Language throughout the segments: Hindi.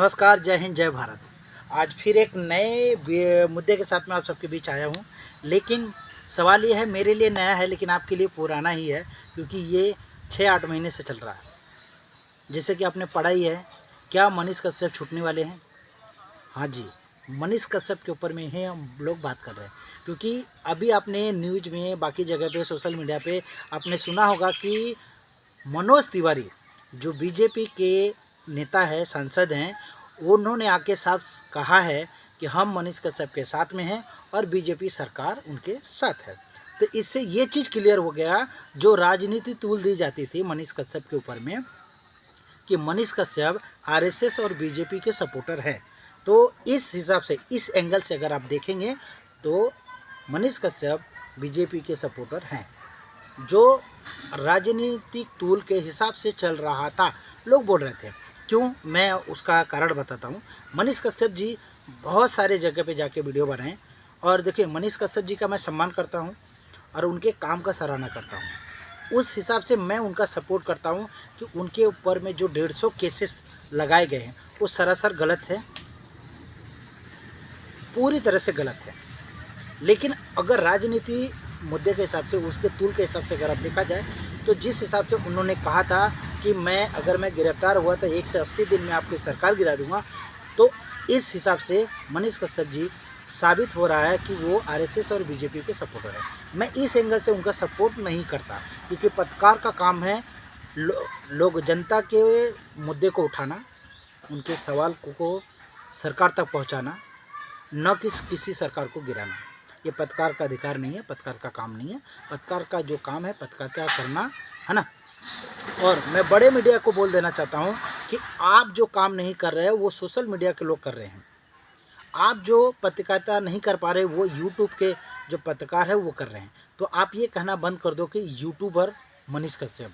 नमस्कार, जय हिंद, जय भारत। आज फिर एक नए मुद्दे के साथ में आप सबके बीच आया हूँ। लेकिन सवाल ये है, मेरे लिए नया है लेकिन आपके लिए पुराना ही है, क्योंकि ये 6-8 महीने से चल रहा है। जैसे कि आपने पढ़ा ही है, क्या मनीष कश्यप छूटने वाले हैं? हाँ जी, मनीष कश्यप के ऊपर में ही हम लोग बात कर रहे हैं। क्योंकि अभी आपने न्यूज़ में, बाकी जगह पे, सोशल मीडिया पे आपने सुना होगा कि मनोज तिवारी, जो बीजेपी के नेता है, सांसद हैं, उन्होंने आके साफ कहा है कि हम मनीष कश्यप के साथ में हैं और बीजेपी सरकार उनके साथ है। तो इससे ये चीज़ क्लियर हो गया, जो राजनीति तूल दी जाती थी मनीष कश्यप के ऊपर में, कि मनीष कश्यप आरएसएस और बीजेपी के सपोर्टर हैं। तो इस हिसाब से, इस एंगल से अगर आप देखेंगे तो मनीष कश्यप बीजेपी के सपोर्टर हैं। जो राजनीतिक तूल के हिसाब से चल रहा था, लोग बोल रहे थे। क्यों? मैं उसका कारण बताता हूँ। मनीष कश्यप जी बहुत सारे जगह पे जाके वीडियो बनाए, और देखिए, मनीष कश्यप जी का मैं सम्मान करता हूँ और उनके काम का सराहना करता हूँ। उस हिसाब से मैं उनका सपोर्ट करता हूँ कि उनके ऊपर में जो 150 केसेस लगाए गए हैं वो सरासर गलत है, पूरी तरह से गलत है। लेकिन अगर राजनीति मुद्दे के हिसाब से, उसके तूल के हिसाब से अगर आप देखा जाए, तो जिस हिसाब से उन्होंने कहा था कि अगर मैं गिरफ्तार हुआ तो 1 से 80 दिन में आपकी सरकार गिरा दूंगा, तो इस हिसाब से मनीष कश्यप जी साबित हो रहा है कि वो आरएसएस और बीजेपी के सपोर्टर है। मैं इस एंगल से उनका सपोर्ट नहीं करता, क्योंकि पत्रकार का काम है लोग जनता के मुद्दे को उठाना, उनके सवाल को सरकार तक पहुँचाना, न कि किसी सरकार को गिराना। ये पत्रकार का अधिकार नहीं है, पत्रकार का काम नहीं है। पत्रकार का जो काम है, पत्रकार क्या करना है ना। और मैं बड़े मीडिया को बोल देना चाहता हूँ कि आप जो काम नहीं कर रहे हो वो सोशल मीडिया के लोग कर रहे हैं। आप जो पत्रकारिता नहीं कर पा रहे, वो यूट्यूब के जो पत्रकार है वो कर रहे हैं। तो आप ये कहना बंद कर दो कि यूट्यूबर मनीष कश्यप,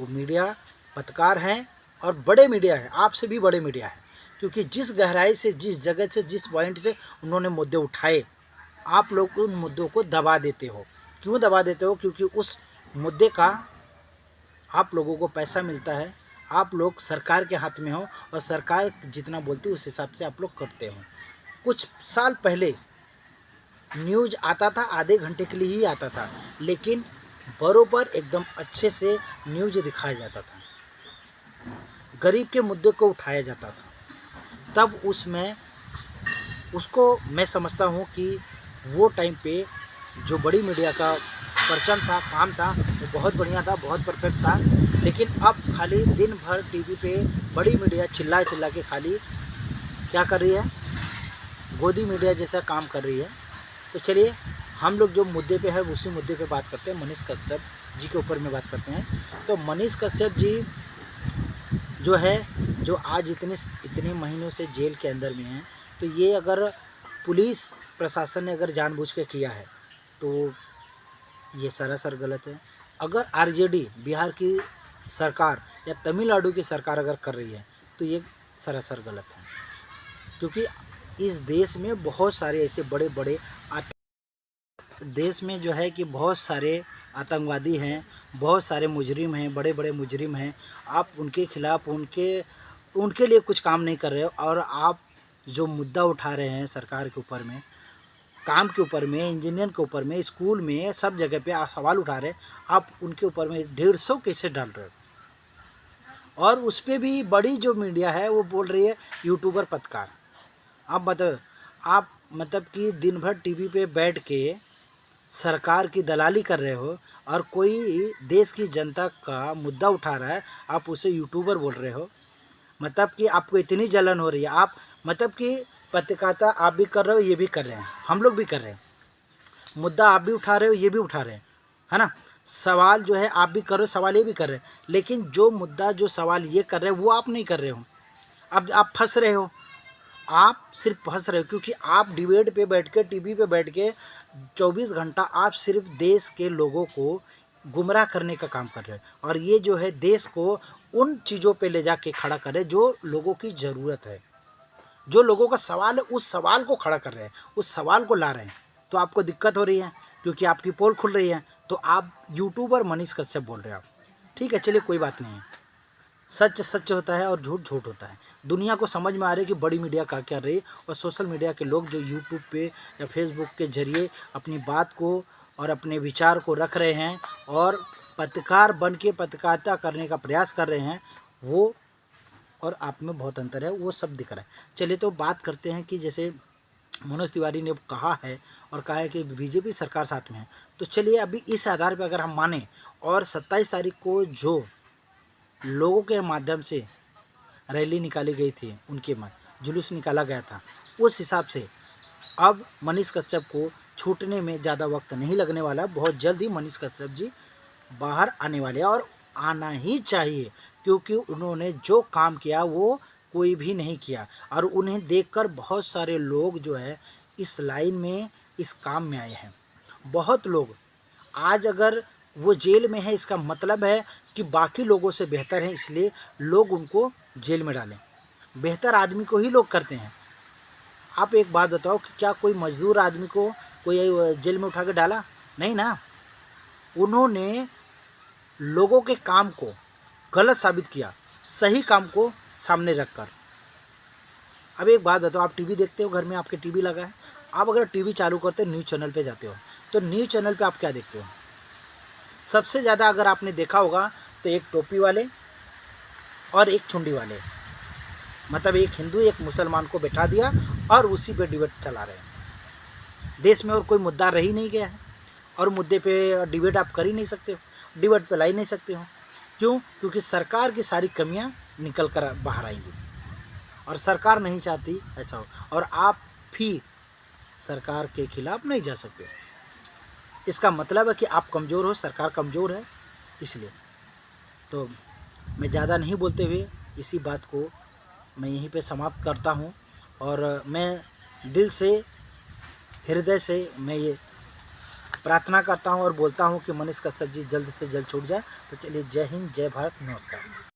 वो मीडिया पत्रकार हैं और बड़े मीडिया है, आपसे भी बड़े मीडिया है। क्योंकि जिस गहराई से, जिस जगह से, जिस पॉइंट से उन्होंने मुद्दे उठाए, आप लोग उन मुद्दों को दबा देते हो। क्यों दबा देते हो? क्योंकि उस मुद्दे का आप लोगों को पैसा मिलता है, आप लोग सरकार के हाथ में हो और सरकार जितना बोलती है उस हिसाब से आप लोग करते हो। कुछ साल पहले न्यूज़ आता था, आधे घंटे के लिए ही आता था, लेकिन बरोबर एकदम अच्छे से न्यूज़ दिखाया जाता था, गरीब के मुद्दे को उठाया जाता था। तब उसको मैं समझता हूँ कि वो टाइम पे जो बड़ी मीडिया का परचम था, काम था, वो बहुत बढ़िया था, बहुत परफेक्ट था। लेकिन अब खाली दिन भर टीवी पे बड़ी मीडिया चिल्ला चिल्ला के खाली क्या कर रही है, गोदी मीडिया जैसा काम कर रही है। तो चलिए, हम लोग जो मुद्दे पे है उसी मुद्दे पे बात करते हैं, मनीष कश्यप जी के ऊपर में बात करते हैं। तो मनीष कश्यप जी जो है, जो आज इतने महीनों से जेल के अंदर में हैं, तो ये अगर पुलिस प्रशासन ने अगर जानबूझ के किया है तो ये सरासर गलत है। अगर आरजेडी, बिहार की सरकार या तमिलनाडु की सरकार अगर कर रही है तो ये सरासर गलत है। क्योंकि इस देश में बहुत सारे ऐसे बड़े बड़े देश में जो है कि बहुत सारे आतंकवादी हैं, बहुत सारे मुजरिम हैं, बड़े बड़े मुजरिम हैं। आप उनके खिलाफ, उनके लिए कुछ काम नहीं कर रहे हो, और आप जो मुद्दा उठा रहे हैं सरकार के ऊपर में, काम के ऊपर में, इंजीनियर के ऊपर में, स्कूल में, सब जगह पे आप सवाल उठा रहे हैं। आप उनके ऊपर में 150 केसेस डाल रहे हो, और उस पर भी बड़ी जो मीडिया है वो बोल रही है यूट्यूबर पत्रकार। आप मतलब कि दिन भर टीवी पे बैठ के सरकार की दलाली कर रहे हो, और कोई देश की जनता का मुद्दा उठा रहा है, आप उसे यूट्यूबर बोल रहे हो। मतलब कि आपको इतनी जलन हो रही है। आप मतलब कि पत्रकारिता आप भी कर रहे हो, ये भी कर रहे हैं, हम लोग भी कर रहे हैं। मुद्दा आप भी उठा रहे हो, ये भी उठा रहे हैं, है ना। सवाल जो है आप भी कर रहे हो, सवाल ये भी कर रहे हैं। लेकिन जो मुद्दा, जो सवाल ये कर रहे हो वो आप नहीं कर रहे हो। अब आप फंस रहे हो, आप सिर्फ फंस रहे हो, क्योंकि आप डिबेट पे बैठ के, टीवी पे बैठ के 24 घंटा आप सिर्फ देश के लोगों को गुमराह करने का काम कर रहे हो। और ये जो है देश को उन चीज़ों पे ले जाके खड़ा कर रहे हैं जो लोगों की ज़रूरत है, जो लोगों का सवाल है, उस सवाल को खड़ा कर रहे हैं, उस सवाल को ला रहे हैं। तो आपको दिक्कत हो रही है, क्योंकि आपकी पोल खुल रही है, तो आप यूट्यूबर मनीष कश्यप बोल रहे हो आप। ठीक है, चलिए, कोई बात नहीं है। सच सच होता है और झूठ झूठ होता है। दुनिया को समझ में आ रही है कि बड़ी मीडिया क्या कर रही है, और सोशल मीडिया के लोग जो यूट्यूब पे या फेसबुक के जरिए अपनी बात को और अपने विचार को रख रहे हैं और पत्रकार बन के पत्रकारिता करने का प्रयास कर रहे हैं, वो और आप में बहुत अंतर है, वो सब दिख रहा है। चलिए तो बात करते हैं कि जैसे मनोज तिवारी ने कहा है और कहा है कि बीजेपी सरकार साथ में है, तो चलिए अभी इस आधार पर अगर हम माने और 27 तारीख को जो लोगों के माध्यम से रैली निकाली गई थी, उनके जुलूस निकाला गया था, उस हिसाब से अब मनीष कश्यप को छूटने में ज़्यादा वक्त नहीं लगने वाला। बहुत जल्द ही मनीष कश्यप जी बाहर आने वाले हैं और आना ही चाहिए, क्योंकि उन्होंने जो काम किया वो कोई भी नहीं किया, और उन्हें देखकर बहुत सारे लोग जो है इस लाइन में इस काम में आए हैं। बहुत लोग आज अगर वो जेल में है, इसका मतलब है कि बाकी लोगों से बेहतर है, इसलिए लोग उनको जेल में डालें। बेहतर आदमी को ही लोग करते हैं। आप एक बात बताओ कि क्या कोई मजदूर आदमी को कोई जेल में उठा के डाला? नहीं ना। उन्होंने लोगों के काम को गलत साबित किया, सही काम को सामने रखकर। अब एक बात बताओ, आप टीवी देखते हो, घर में आपके टीवी लगा है, आप अगर टीवी चालू करते न्यूज़ चैनल पे जाते हो, तो न्यूज़ चैनल पे आप क्या देखते हो? सबसे ज़्यादा अगर आपने देखा होगा तो एक टोपी वाले और एक चुंडी वाले, मतलब एक हिंदू एक मुसलमान को बैठा दिया और उसी पे डिबेट चला रहे हैं। देश में और कोई मुद्दा रह ही नहीं गया है, और मुद्दे पे डिबेट आप कर ही नहीं सकते हो, डिबेट पे ला ही नहीं सकते हो। क्यों? क्योंकि सरकार की सारी कमियां निकल कर बाहर आएंगी, और सरकार नहीं चाहती ऐसा हो, और आप भी सरकार के खिलाफ नहीं जा सकते। इसका मतलब है कि आप कमज़ोर हो, सरकार कमज़ोर है। इसलिए तो मैं ज़्यादा नहीं बोलते हुए इसी बात को मैं यहीं पे समाप्त करता हूँ, और मैं दिल से हृदय से मैं ये प्रार्थना करता हूँ और बोलता हूँ कि मनीष कश्यप जी जल्द से जल्द छूट जाए। तो चलिए, जय हिंद, जय भारत, नमस्कार।